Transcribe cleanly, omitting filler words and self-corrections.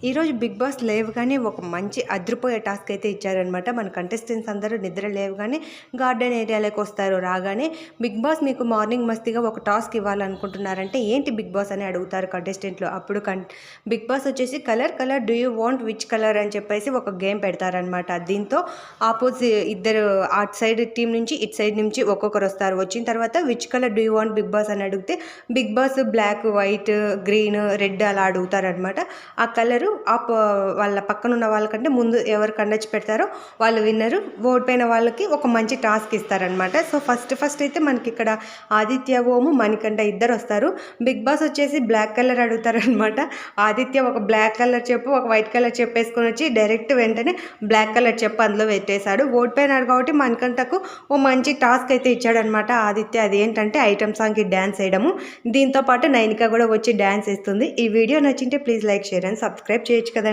ఈరోజు big boss లేవగానే ఒక మంచి అదిరిపోయే టాస్క్ అయితే ఇచ్చారనమాట. మన కంటెస్టెంట్స్ అందరూ నిద్ర లేవగానే గార్డెన్ ఏరియాలోకి వస్తారు. రాగానే బిగ్ బాస్ మీకు మార్నింగ్ మస్తిగా ఒక టాస్క్ ఇవ్వాలనుకుంటున్నారంటే ఏంటి బిగ్ బాస్ అని అడుగుతారు కంటెస్టెంట్లు. అప్పుడు బిగ్ బాస్ వచ్చేసి colour do you want which colour అని చెప్పేసి ఒక గేమ్ పెడతారనమాట. దీంతో ఇద్దరు అటు సైడ్ టీం నుంచి ఇటు సైడ్ నుంచి ఒక్కొక్కరు వస్తారు. వచ్చిన తర్వాత which colour do you want Bigg Boss అని అడిగితే Bigg Boss black, white, green, red అలా అడుగుతారనమాట. ఆ కలరు వాళ్ళ పక్కన ఉన్న వాళ్ళకంటే ముందు ఎవరు కండచ్చి పెడతారో వాళ్ళు విన్నరు. ఓడిపోయిన వాళ్ళకి ఒక మంచి టాస్క్ ఇస్తారనమాట. సో ఫస్ట్ అయితే మనకి ఇక్కడ ఆదిత్య, ఓము, మణికంఠ ఇద్దరు వస్తారు. బిగ్ బాస్ వచ్చేసి బ్లాక్ కలర్ అడుగుతారనమాట. ఆదిత్య ఒక బ్లాక్ కలర్ చెప్పు, ఒక వైట్ కలర్ చెప్పేసుకొని వచ్చి డైరెక్ట్ వెంటనే బ్లాక్ కలర్ చెప్పు అందులో పెట్టేశాడు. ఓడిపోయినాడు కాబట్టి మణికంఠకు ఓ మంచి టాస్క్ అయితే ఇచ్చాడనమాట ఆదిత్య. అదేంటంటే ఐటమ్ సాంగ్కి డ్యాన్స్ వేయడము. దీంతో పాటు నైనిక కూడా వచ్చి డ్యాన్స్ వేస్తుంది. ఈ వీడియో నచ్చింటే please like, share and subscribe చేయొచ్చు కదా.